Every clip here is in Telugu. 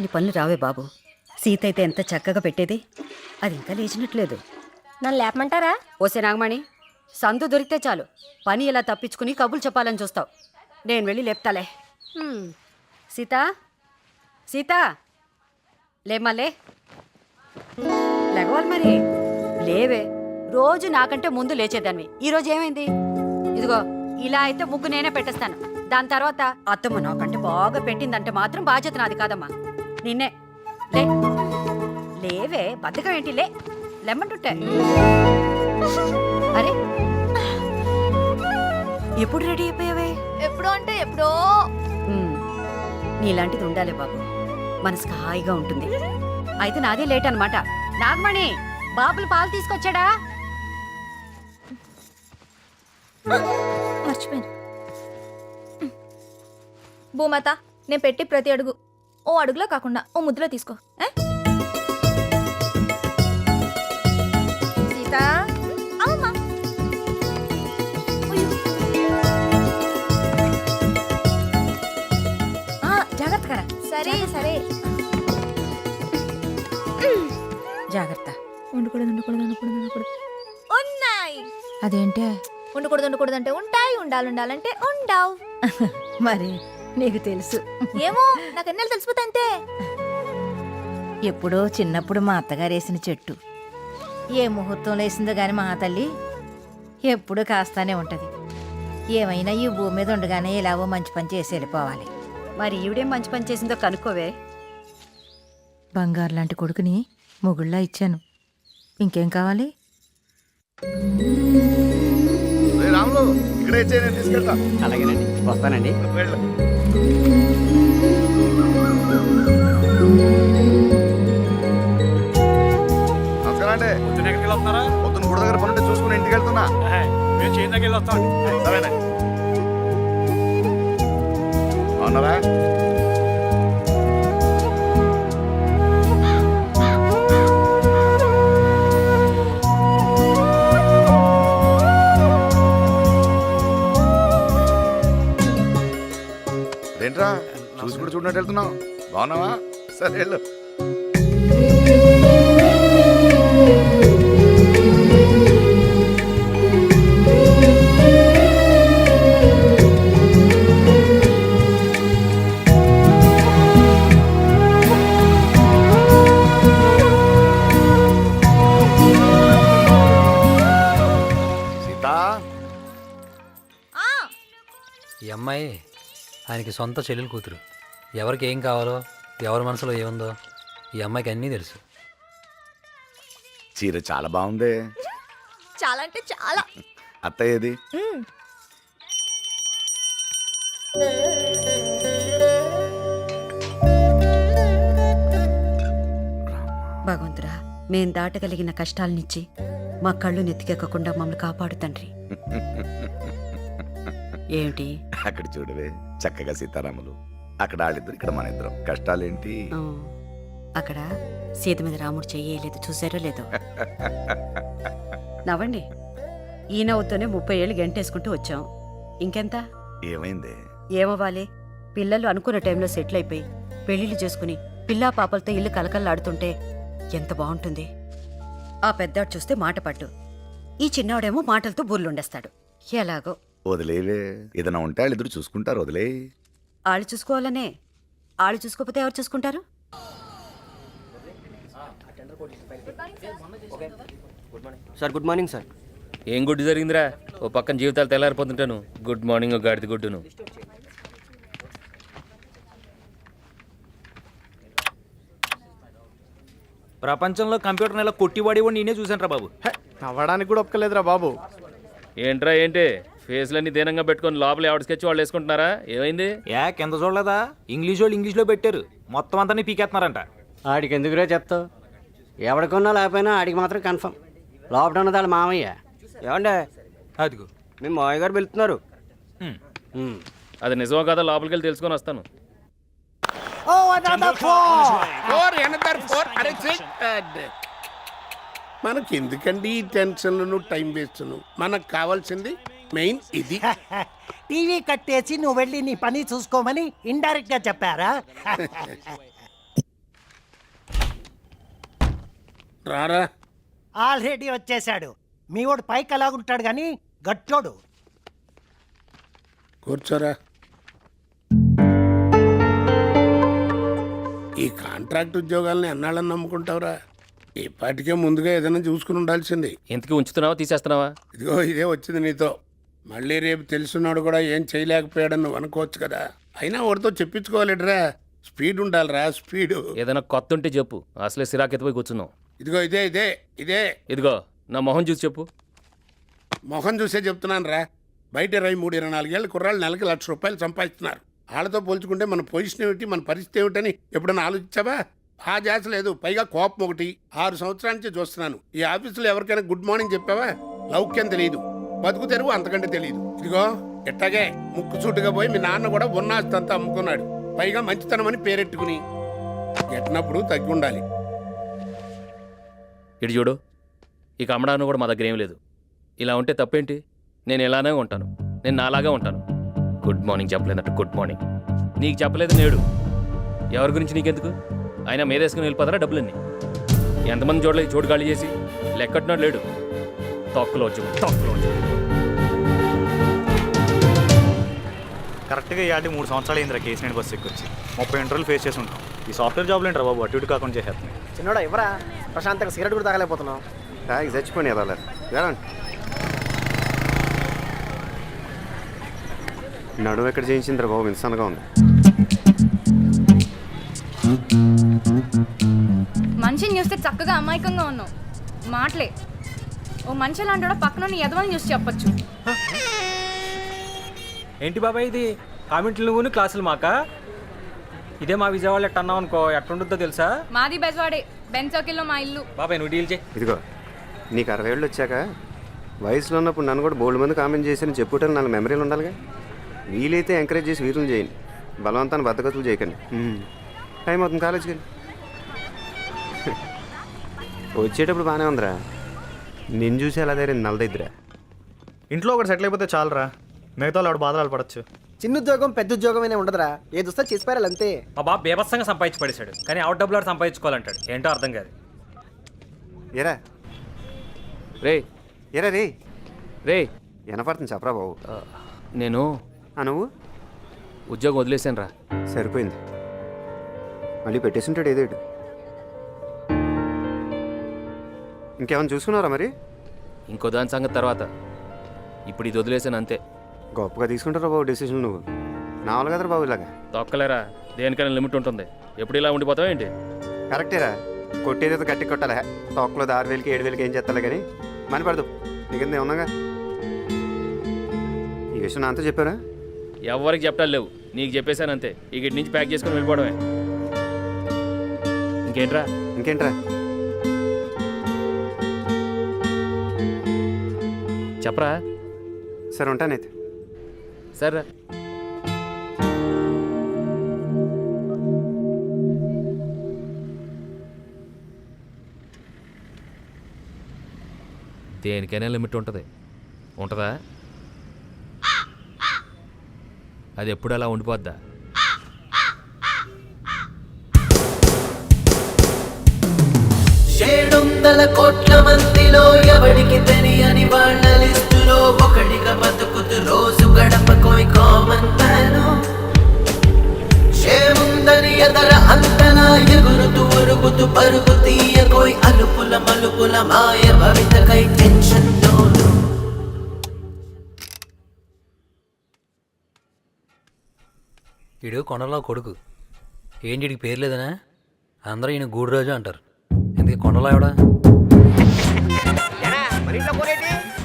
కాని పనులు రావే బాబు. సీత అయితే ఎంత చక్కగా పెట్టేది, అది ఇంకా లేచినట్లేదు. నన్ను లేపమంటారా? ఓసే నాగమణి, సందు దొరికితే చాలు పని ఇలా తప్పించుకుని కబులు చెప్పాలని చూస్తావు. నేను వెళ్ళి లేపుతాలే. సీత, సీత, లేమలే, లేవాలి మరి. లేవే, రోజు నాకంటే ముందు లేచేదాన్ని. ఈరోజు ఏమైంది? ఇదిగో ఇలా అయితే ముగ్గు నేనే పెట్టేస్తాను. దాని తర్వాత అత్తమ్మ నాకంటే బాగా పెట్టిందంటే మాత్రం బాధ్యత నాది కాదమ్మా. నిన్నే లే, లేవే, బద్ధకం ఏంటి? లెమ్మంటుంటే. అరే, ఎప్పుడు రెడీ అయిపోయావే? ఎప్పుడో అంటే ఎప్పుడో. నీలాంటిది ఉండాలి బాబు, మనసుకు హాయిగా ఉంటుంది. అయితే నాదే లేట్ అనమాట. నాగమణి, బాబులు పాలు తీసుకొచ్చాడా? మర్చిపోయాను. భూమాత, నేను పెట్టి ప్రతి అడుగు ఓ అడుగులో కాకుండా ఓ ముద్దులో తీసుకో. సీత, అవునా? జాగ్రత్త కదా. సరే సరే. జాగ్రత్త. ఉండకూడదు ఉండకూడదు ఉండకూడదు ఉండకూడదు. ఉన్నాయి. అదేంటే? ఉండకూడదు ఉండకూడదు అంటే ఉంటాయి, ఉండాలి ఉండాలంటే ఉండవు. మరి నీకు తెలుసు. ఏమో, నాకు ఎన్నెలు తెలిసిపోతా అంతే. ఎప్పుడో చిన్నప్పుడు మా అత్తగారు వేసిన చెట్టు ఏ ముహూర్తంలో వేసిందో గాని మా తల్లి ఎప్పుడూ కాస్తానే ఉంటది. ఏమైనా ఈ భూమి మీద ఉండగానే ఇలావో మంచి పని చేసి వెళ్ళిపోవాలి. మరి ఈవిడేం మంచి పని చేసిందో కనుక్కోవే. బంగారు లాంటి కొడుకుని మొగుళ్ళా ఇచ్చాను, ఇంకేం కావాలి? రాములు, ఇక్కడే ఇచ్చే, నేను తీసుకెళ్తా. అలాగేనండి, వస్తానండి. వెళ్ళు. నమస్కారం అండి. పొద్దున ఎక్కడికి వెళ్తున్నారా? పొద్దున్న గుడి దగ్గర పనుంటే చూసుకుని ఇంటికి వెళ్తున్నా. మేము చేయి దగ్గర వస్తామండి. సరేనే. అవునరా? ఏంట్రా చూసి కూడా చూడనట్టు వెళ్తున్నావు? బాగున్నావా? సరే వెళ్ళు. సీతా, ఈ అమ్మాయి ఆయనకి సొంత చెల్లెలు కూతురు. ఎవరికి ఏం కావాలో, ఎవరి మనసులో ఏముందో ఈ అమ్మాయికి అన్నీ తెలుసు. చీర చాలా బాగుంది. చాలా అంటే చాలా. అత్తయ్య ఏది? భగవంతురా, మేం దాటగలిగిన కష్టాలనిచ్చి మా కళ్ళు నెత్తికెక్కకుండా మమ్మల్ని కాపాడు తండ్రి. ఏమిటి? అక్కడ చూడవే, చక్కగా సీతారాములు. అక్కడ వాళ్ళిద్దరు, ఇక్కడ మన ఇద్దరం. కష్టాలేంటి? ఆ, అక్కడ సీత మీద రాముడు చెయ్యలేదు, చూసారో లేదో. నవ్వండి. ఈ నవ్వుతోనే 30 ఏళ్ళు గంటేసుకుంటూ వచ్చాం. ఇంకెంత? ఏమైంది? ఏమవ్వాలి? పిల్లలు అనుకున్న టైంలో సెటిల్ అయిపోయి పెళ్లిళ్ళు చేసుకుని పిల్లా పాపలతో ఇల్లు కలకల్లాడుతుంటే ఎంత బాగుంటుంది. ఆ పెద్దాడు చూస్తే మాట పట్టు, ఈ చిన్నవాడేమో మాటలతో బుర్లుండేస్తాడు. ఎలాగో వదిలేవే, ఏదైనా ఉంటే వాళ్ళిద్దరు చూసుకుంటారు. వదిలే. ఆళ్ళు చూసుకోవాలనే. ఆళ్ళు చూసుకోకపోతే ఎవరు చూసుకుంటారు? Sir, good morning sir. ఏం గుడ్డు జరిగిందిరా? ఓ పక్కన జీవితాలు తెల్లారిపోతుంటాను, గుడ్ మార్నింగ్ గాడిది గుడ్డును. ప్రపంచంలో కంప్యూటర్ నెల కొట్టివాడి నేనే చూసాను రా బాబు. నవ్వడానికి కూడా ఒప్పుకోలేదురా బాబు. ఏంట్రా ఏంటి ఫేస్లన్నీ దీనంగా పెట్టుకొని లోపల ఎవరి స్కెచ్ వాళ్ళు వేసుకుంటున్నారా? ఏమైంది? ఏ కింద చూడలేదా? ఇంగ్లీష్ వాళ్ళు ఇంగ్లీష్లో పెట్టారు, మొత్తం అంతా పీకేస్తున్నారంట. ఆడికి ఎందుకురా చెప్తావు? ఎవడికొన్నా లేకపోయినా ఆడికి మాత్రం కన్ఫర్మ్. లోపల ఉన్నది వాళ్ళ మామయ్య. ఏమండే, అదిగో మీ మామయ్య గారు వెళ్తున్నారు. అది నిజమో కదా, లోపలికి వెళ్ళి తెలుసుకొని వస్తాను. మనకి ఎందుకండి ఈ టెన్షన్లను టైం వేస్తున్నావు? మనకు కావాల్సింది మెయిన్ ఇది. టీవీ కట్టేసి నువ్వు వెళ్ళి నీ పని చూసుకోమని ఇండైరెక్ట్ గా చెప్పారా? రారా. ఆల్రెడీ వచ్చేసాడు. మీ వాడు పైకి అలాగుంటాడు కానీ గట్టోడు. కూర్చోరా. ఈ కాంట్రాక్ట్ ఉద్యోగాల్ని ఎన్నాళ్ళని నమ్ముకుంటావురా? ఇప్పటికే ముందుగా ఏదైనా చూసుకుని ఉండాల్సింది. ఇంతకీ ఉంచుతున్నావా తీసేస్తున్నావా? ఇదిగో ఇదే వచ్చింది నీతో. మళ్ళీ రేపు తెలుసున్నాడు కూడా ఏం చేయలేకపోయాడని నువ్వు అనుకోవచ్చు కదా. అయినా వాడితో చెప్పించుకోవాలిట్రా. స్పీడ్ ఉండాలిరా, స్పీడు. ఏదైనా కొత్త ఉంటే చెప్పు, అసలే సిరాకెత్తిపోయి కూర్చున్నావు. ఇదిగో ఇదే ఇదే ఇదే ఇదిగో నా మొహం చూసి చెప్పు. మొహం చూసే చెప్తున్నాను రా. బయట 23-24 ఏళ్ళ కుర్రాళ్ళు నెలకి ₹1,00,000 సంపాదిస్తున్నారు. వాళ్ళతో పోల్చుకుంటే మన పొజిషన్ ఏమిటి, మన పరిస్థితి ఏమిటని ఎప్పుడైనా ఆలోచించావా? ఆ జాస లేదు, పైగా కోపం ఒకటి. 6 సంవత్సరాల నుంచి చూస్తున్నాను. ఈ ఆఫీసులో ఎవరికైనా గుడ్ మార్నింగ్ చెప్పావా? లౌక్యం తెలియదు, బతుకు తెరువు అంతకంటే తెలియదు. ఇదిగో ఎట్టాగే ముక్కు సూటుగా పోయి మీ నాన్న కూడా ఉన్నాస్తంతా అమ్ముకున్నాడు. పైగా మంచితనం అని పేరెట్టుకుని ఎట్టినప్పుడు తగ్గి ఉండాలి. ఇటు చూడు, ఇక అమ్మడాను కూడా మా దగ్గర ఏం లేదు. ఇలా ఉంటే తప్పేంటి? నేను ఇలానే ఉంటాను, నేను నాలాగే ఉంటాను. గుడ్ మార్నింగ్ చెప్పలేదట గుడ్ మార్నింగ్. నీకు చెప్పలేదు నేడు, ఎవరి గురించి నీకెందుకు? అయినా మీదేసుకుని వెళ్ళిపోతారా డబ్బులన్నీ? ఎంతమంది చూడలేదు చోటు ఖాళీ చేసి లెక్కట్టున్నాడు లేడు. తొక్కలో వచ్చి కరెక్ట్గా ఇవాళ 3 సంవత్సరాలు అయిందిరా కేసు నేను బస్సు ఎక్కొచ్చి 30 ఇంటర్వ్యూలు ఫేస్ చేసి ఉంటాం. ఈ సాఫ్ట్వేర్ జాబ్లు ఏంట్రా బాబు, అటు ఇటు కాకుండా చేసేస్తున్నాయి. చిన్నోడా ఎవరా ప్రశాంతంగా సిగరెట్ కూడా తాగలేకపోతున్నావు. తాగి చచ్చిపోయి ఎలా నడువు ఎక్కడ చేయించిందిరా బాబు, ఇన్సన్గా ఉంది. మనిషిని చూస్తే చక్కగా అమాయకంగా ఉన్నావు. మాటలే ఓ మనిషి లాంటి పక్కన ఎదవని చూసి చెప్పొచ్చు. ఏంటి బాబాయ్ ఇది? కామెంట్లు నువ్వు క్లాసులు మాకా? ఇదే మా విజయవాడలో ఎట్ట అన్నావు అనుకో, ఎట్టుంటుందో తెలుసా? మాది బెజవాడే, బెన్ సర్కిల్లో మా ఇల్లు. బాబాయ్ నువ్వు డీల్ చేయి. ఇదిగో నీకు 60 ఏళ్ళు వచ్చాక వయసులో ఉన్నప్పుడు నన్ను కూడా బోల్డ్ మంది కామెంట్ చేసి చెప్పుకోవటానికి నాకు మెమరీలు ఉండాలిగా. వీలైతే ఎంకరేజ్ చేసి వీరులు చేయండి, బలవంతాన్ని బద్దగతులు చేయకండి. టైం అవుతుంది, కాలేజీకి వెళ్ళి. వచ్చేటప్పుడు బాగానే ఉందిరా, నేను చూసి అలా దగ్గర నల్లదిద్దురా. ఇంట్లో ఒకటి సెటిల్ అయిపోతే చాలరా, మిగతా వాడు బాధలు పడచ్చు. చిన్న ఉద్యోగం పెద్ద ఉద్యోగం అయినా ఉండదురా, ఏది వస్తే చేసిపారాలి అంతే. మా బాబు బేబత్సంగా సంపాదించి పడేశాడు, కానీ అవుట్ డబ్బులు ఆడు సంపాదించుకోవాలంటాడు. ఏంటో అర్థం కాదు. ఏరా రే ఏరా రే రే వినపడుతుంది చెప్పరా బాబు. నేను నువ్వు ఉద్యోగం వదిలేసాను రా. సరిపోయింది, మళ్ళీ పెట్టేసింటాడు ఏదేడు. ఇంకేమైనా చూసుకున్నారా మరి? ఇంకో దాని సంగతి తర్వాత, ఇప్పుడు ఇది వదిలేసాను అంతే. గొప్పగా తీసుకుంటారా బాబు డెసిషన్ నువ్వు. నా వాళ్ళు కదరా బాబు ఇలాగా. తొక్కలేరా, దేనికైనా లిమిట్ ఉంటుంది. ఎప్పుడు ఇలా ఉండిపోతావు ఏంటి? కరెక్టేరా, కొట్టేది గట్టి కొట్టాలా. తొక్కలో 6,000కి 7,000కి ఏం చేస్తాలే కానీ మని పడదు. నీకెందుకు ఏమన్నాగా ఈ విషయం నాతో చెప్పారా? ఎవరికి చెప్పాలి లేవు, నీకు చెప్పేశాను అంతే. ఇక నుంచి ప్యాక్ చేసుకుని వెళ్ళిపోవడమే. ఇంకేంట్రా? ఇంకేంట్రా? చెప్పరా. సరే ఉంటానైతే. సరే దేనికైనా లిమిట్ ఉంటుంది. ఉంటుందా? అది ఎప్పుడు అలా ఉండిపోద్దా? కోట్ల మందిలో ఎవడికి తెలియని వాళ్ళ లిస్టులో ఒకటిగా బతుకుతూ రోజు గడపకోయి కామన్ మ్యాను. ఏముందని ఎదర అంతనా ఎగురుతూ ఉరుగుతూ పరుగు తీయకోయి అలుపుల మలుపుల మాయ భవితకై టెన్షన్ లోను. ఈడు కొండలో కొడుకు ఏంటి, వీడికి పేరు లేదనా? అందరూ ఈయన గూడురాజు అంటారు. ఎందుకు కొండలో ఎవడా?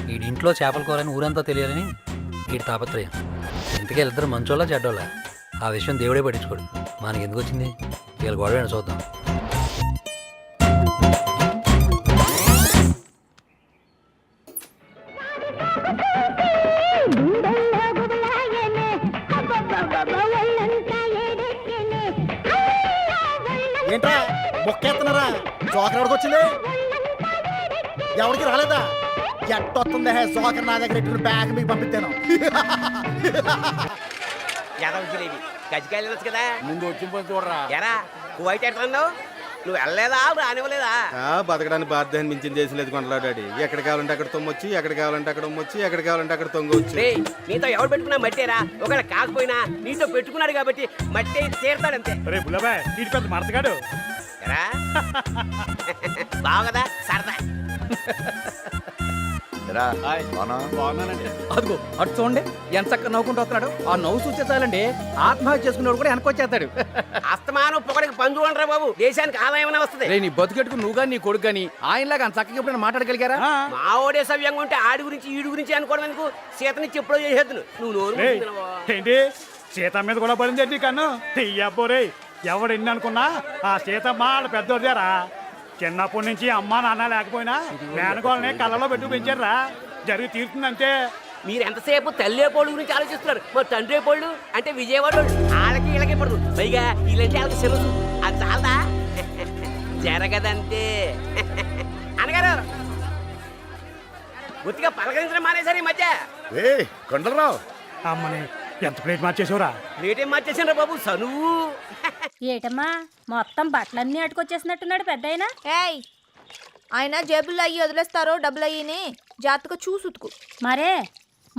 వీడి ఇంట్లో చేపల కూర అని ఊరంతా తెలియాలని వీడి తాపత్రయం. ఇంతకీ వీళ్ళిద్దరు మంచోళ్ళ చెడ్డోళ్ళ ఆ విషయం దేవుడే పట్టించుకోడు. మనకి ఎందుకు వచ్చింది? వీళ్ళ గొడవ చూద్దాం. ఏంట్రా బొక్కేస్తున్నారా? జోకర్ ఎవరికి వచ్చింది? ఎవరికి రాలేదా? ఎట్టొస్తుంది జోకర్ నా దగ్గర ఇటు బ్యాగ్ మీకు పంపిస్తాను. గజకాయలు కదా ముందు వచ్చి చూడరా. ఎరా కువైట్ ఎట్లా నువ్వు వెళ్ళలేదా రానివ్వలేదా? బతకడానికి బాధ్యత మించిన చేసలేదు కొండలాడు డాడీ. ఎక్కడ కావాలంటే అక్కడ తొమ్మొచ్చి, ఎక్కడ కావాలంటే అక్కడ ఉమ్మొచ్చి, ఎక్కడ కావాలంటే అక్కడ తొంగొచ్చి. రేయ్, నీతో ఎవరు పెట్టుకున్నా మట్టేరా? ఒకవేళ కాకపోయినా నీతో పెట్టుకున్నాడు కాబట్టి మట్టి తీరుతాడంతే. రే బుల్లబాయ్ ఇటు పెద్ద మడతగాడు. ఎరా? బావు కదా సరదా. అదిగో అటు చూడండి ఎంత చక్కగా నవ్వుకుంటూ వస్తున్నాడు. ఆ నవ్వు చూస్తే చాలండి ఆత్మహత్య చేసుకున్నాడు కూడా వెనకొచ్చేస్తాడు. అస్తమానం పొగడికి పంచు అంటారా బాబు, దేశానికి ఆదాయం వస్తుంది. రే నీ బతుకెట్టుకు నువ్వు కానీ నీ కొడుకు కానీ ఆయనలాగా అంత చక్కగా ఎప్పుడైనా మాట్లాడగలిగారా? మా ఓడే సవ్యంగా ఉంటే ఆడి గురించి ఈడి గురించి అనుకోవడం ఎందుకు? సీతనిచ్చి ఎప్పుడో చేసేద్దు నువ్వు నోరు మూసుకున్నావా? ఏంటి సీత మీద కూడా పడింది కన్ను అయ్యబ్బోరే. ఎవడు ఎన్ని అనుకున్నా ఆ సీతమ్మ వాళ్ళ పెద్దోదేరా. చిన్నప్పటి నుంచి అమ్మా నాన్న లేకపోయినా మేనగోళ్ళని కళ్ళలో పెట్టు పెంచారా. జరిగి తీరుతుందంటే. మీరు ఎంతసేపు తల్లి పోళ్ళు గురించి ఆలోచిస్తున్నారు, మరి తండ్రి పోళ్ళు అంటే విజయవాడ వాళ్ళకి వీళ్ళకి పడదు. పైగా వీళ్ళంటే వాళ్ళకి సెలవు. అది చాలదా? జరగదంతే. అనగారు గుర్తిగా పలకరించడం మానేశారు ఈ మధ్య. కొండలరావు అమ్మని ఎంత ప్లేట్ మార్చేసావురా? రేటేం మార్చేసారా బాబు సనువు? ఏటమ్మా మొత్తం బట్టలన్నీ అటుకొచ్చేసినట్టున్నాడు పెద్ద ఆయన. ఏయ్, ఆయన జేబుల్లో అయ్యి వదిలేస్తారో డబ్బులు అయ్యిని జాతకు చూసుతుకు. మరే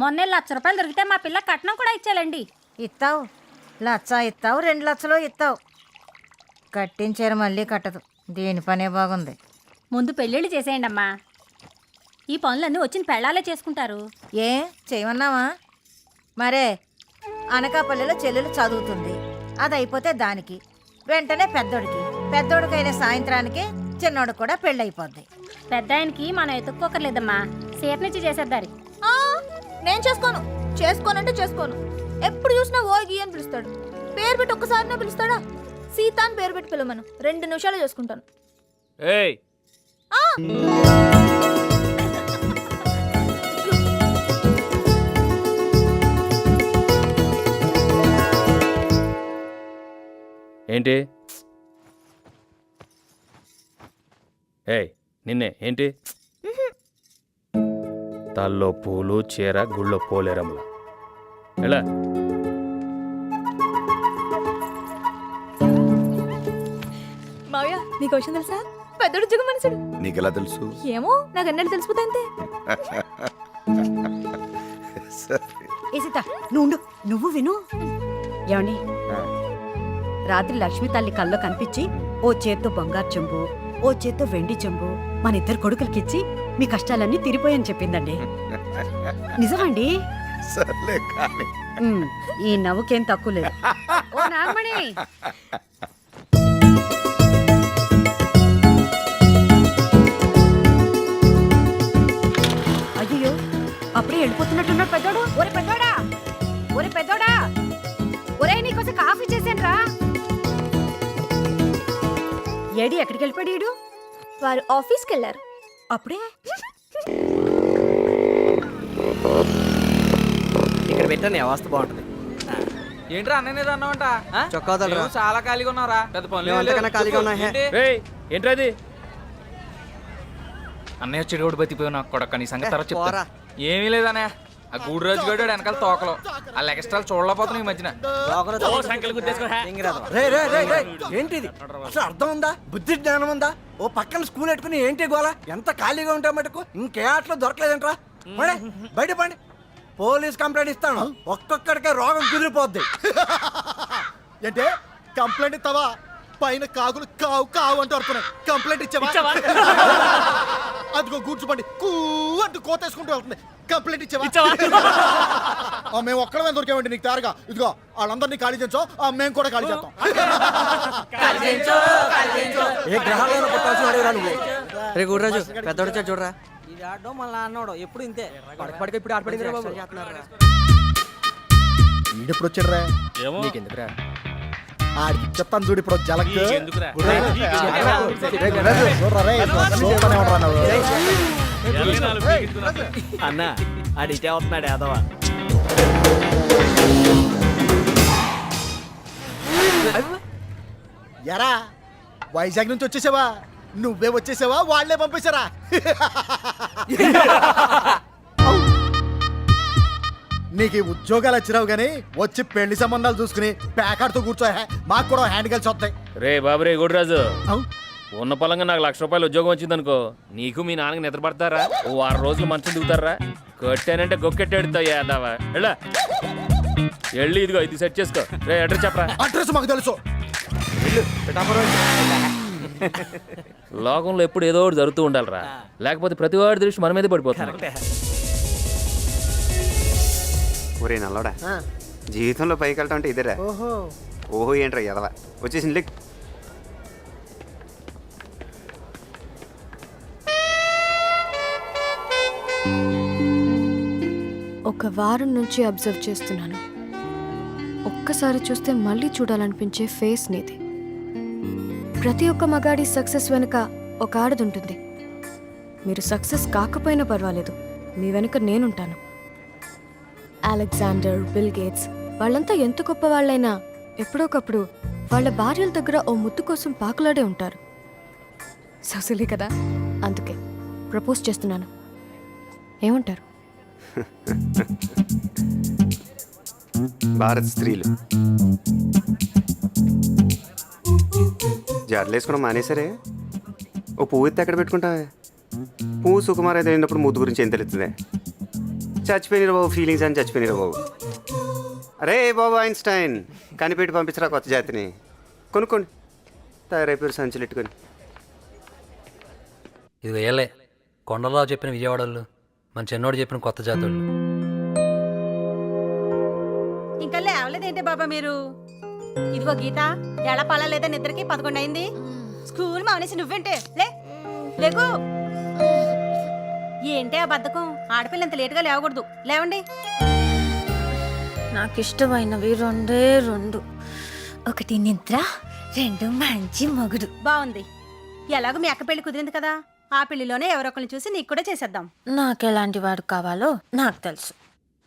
మొన్నే 1,00,000 రూపాయలు దొరికితే మా పిల్ల కట్నం కూడా ఇచ్చాలండి. ఇస్తావు 1,00,000 ఇస్తావు, 2,00,000 ఇస్తావు. కట్టించారు మళ్ళీ కట్టదు. దీని పనే బాగుంది. ముందు పెళ్ళిళ్ళు చేసేయండి అమ్మా. ఈ పనులన్నీ వచ్చిన పెళ్ళాలే చేసుకుంటారు. ఏ చేయమన్నావా? మరే అనకాపల్లిలో చెల్లెలు చదువుతుంది. అది అయిపోతే దానికి వెంటనే పెద్దోడికైన సాయంత్రానికి చిన్నోడు కూడా పెళ్ళైపోద్ది. పెద్ద ఆయనకి మనం ఎత్తుక్కోకర్లేదమ్మా, సీతనిచ్చి చేసేద్దారి. నేను చేసుకోనంటే చేసుకోను. ఎప్పుడు చూసినా ఓ గీ అని పిలుస్తాడు. పేరు పెట్టి ఒక్కసారినే పిలుస్తాడా? సీత అని పేరు పెట్టి పిలవమను, 2 నిమిషాలు చేసుకుంటాను. ఏయ్ ఏంటి? ఏయ్ నిన్నే ఏంటి? తల్లో పూలు చీర గుళ్ళో పోలేరమ్లా ఎలా? మావయ్య నీకు విషయం తెలుసా? పెద్దోడు జగ మనసుడు. నీకెలా తెలుసు? ఏమో నాకు అన్నట్టు తెలిసిపోతా అంతే. ఏ సీత నువ్వు విను. ఏమండి, రాత్రి లక్ష్మి తల్లి కల్లో కనిపించి ఓ చేత్తో బంగారు చెంబు, ఓ చేత్తో వెండి చెంబు మన 2 కొడుకులకిచ్చి మీ కష్టాలన్నీ తీరిపోయని చెప్పిందండి. నిజమండి. సర్లే కానీ ఈ నవ్వుకేం తక్కువ లేదు. ఓ నాగమణి, అయ్యో అప్పుడే వెళ్ళిపోతున్నట్టున్నాడు పెద్దోడు. ఒరే పెద్దోడా, ఒరే నీకోసం కాఫీ చేశాను రా. ఏడి ఎక్కడికి వెళ్ళిపోయాడు? వారు ఆఫీస్కి వెళ్ళారు. అప్పుడే ఇక్కడ పెట్టాను అవస్థ బాగుంటుంది. ఏంట్రా అన్నయ్య అన్నావంట? చాలా ఖాళీగా ఉన్నారా? పెద్ద ఏంట్రా అది? అన్నయ్య చెడు బతిపోయి నాకు కొడక నీ సంగతి తర్వాత చెప్తా. ఏమీ లేదనే ఆ గూడు రోజు గడు వెనకాల తోకలో ఆ ఎక్స్ట్రాలు చూడలేకపోతున్నాయి ఈ మధ్యన. ఏంటిది అసలు అర్థం ఉందా? బుద్ధి జ్ఞానం ఉందా? ఓ పక్కన స్కూల్ పెట్టుకుని ఏంటి గోళ? ఎంత ఖాళీగా ఉంటా మటుకు ఇంకే ఆటలో దొరకలేదంట్రా. బయట పండి, పోలీస్ కంప్లైంట్ ఇస్తాను. ఒక్కొక్కడికే రోగం కుదిరిపోద్ది. అంటే కంప్లైంట్ ఇస్తావా? పైన కాకులు కావు కావు అంటూ వస్తున్నాయి. కంప్లైంట్ ఇచ్చావా? అదిగో కూర్చోండి, కూ అంటూ కోతేసుకుంటూ వెళ్తుంది. కంప్లైంట్ ఇచ్చావా? మేము ఒక్కడమే దొరికామండి నీకు తయారుగా. ఇదిగో వాళ్ళందరినీ ఖాళీ చేయించో, మేము కూడా ఖాళీ చేస్తాం. ఏ గ్రహాలను పుట్టాల్సిన వాడివిరా నువ్వు? రే గుడ్రాజు పెద్దోడు చూడరా. ఇది ఆడో మళ్ళీ అన్నాడు ఎప్పుడు ఇంతే పడక ఇప్పుడు ఆడపడింది బాబు. ఈడెప్పుడు వచ్చాడురా? నీకెందుకురా? ఆడికి చెప్తాను చూడు ఇప్పుడు జలక్. అన్న ఆడితే అవుతున్నాడు యాదవ. ఎరా వైజాగ్ నుంచి వచ్చేసావా? నువ్వే వచ్చేసావా వాళ్ళే పంపేశారా? నీకు ఈ ఉద్యోగాలు వచ్చినావు గానీ వచ్చి పెళ్లి సంబంధాలు చూసుకుని ప్యాకాడుతూ కూర్చో. మాకు కూడా హ్యాండ్ కలిసి వస్తాయి. రే బాబు రే గుడ్రాజు, ఉన్న పొలంగా నాకు ₹1,00,000 ఉద్యోగం వచ్చిందనుకో నీకు మీ నాన్నకి నిద్ర పడతారా ఓ 6 రోజులు మంచం దిగుతారా కొట్టానంటే గొక్కెట్టాడుతావు యాదావా వెళ్ళా వెళ్ళి ఇదిగో ఇది సెట్ చేసుకో రే అడ్రస్ చెప్పరా అడ్రస్ మాకు తెలుసు. లోకంలో ఎప్పుడు ఏదో ఒకటి జరుగుతూ ఉండాలిరా లేకపోతే ప్రతి వాడి దృష్టి మన మీదే పడిపోతుంది ఒరే నల్లోడా జీవితంలో పైకి వెళ్తా అంటే ఇదేరా ఓహో ఏంట్రా ఎదవా వచ్చేసింది లెక్ ఒక వారం నుంచి అబ్జర్వ్ చేస్తున్నాను. ఒక్కసారి చూస్తే మళ్ళీ చూడాలనిపించే ఫేస్ నీది. ప్రతి ఒక్క మగాడి సక్సెస్ వెనుక ఒక ఆడది ఉంటుంది. మీరు సక్సెస్ కాకపోయినా పర్వాలేదు, మీ వెనుక నేనుంటాను. అలెగ్జాండర్, బిల్ గేట్స్ వాళ్ళంతా ఎంత గొప్ప వాళ్ళైనా ఎప్పుడోకప్పుడు వాళ్ళ భార్యల దగ్గర ఓ ముద్దు కోసం పాకులాడే ఉంటారు. సొసలి కదా, అందుకే ప్రపోజ్ చేస్తున్నాను. ఏమంటారు? భారత్ స్త్రీలు జడలు వేసుకోవడం మానేసరే. ఓ పువ్వు ఎత్తి ఎక్కడ పెట్టుకుంటావే? పువ్వు సుకుమార్ అయితే అయినప్పుడు మూతి గురించి ఏం తెలుస్తుంది? చచ్చిపోయినరా బాబు ఫీలింగ్స్ అని చచ్చిపోయినరా బాబు. అరే బాబు ఐన్స్టైన్ కనిపెట్టి పంపించరా కొత్త జాతిని. కొనుక్కోండి తయారైపోయారు సంచులు ఎట్టుకొని. ఇది వేయలే కొండలరావు చెప్పిన విజయవాడలు మన చిన్నోడు చెప్పిన కొత్త జాతోళ్ళు. ఇంకా లేవలేదేంటి బాబా మీరు? ఇదిగో గీత, ఎలా పడలేదా నిద్రకి 11 అయింది. స్కూల్ మానేసి నువ్వేంటే లేకు. ఏంటి ఆ బద్ధకం? ఆడపిల్ల ఇంత లేటుగా లేవకూడదు. లేవండి. నాకు ఇష్టమైనవి 2. ఒకటి నిద్ర, 2 మంచి మొగుడు. బాగుంది. ఎలాగో మీ అక్క పెళ్లి కుదిరింది కదా, ఆ పెళ్లిలోనే ఎవరొకరిని చూసి నీకు కూడా చేసేద్దాం. నాకు ఎలాంటి వాడు కావాలో నాకు తెలుసు.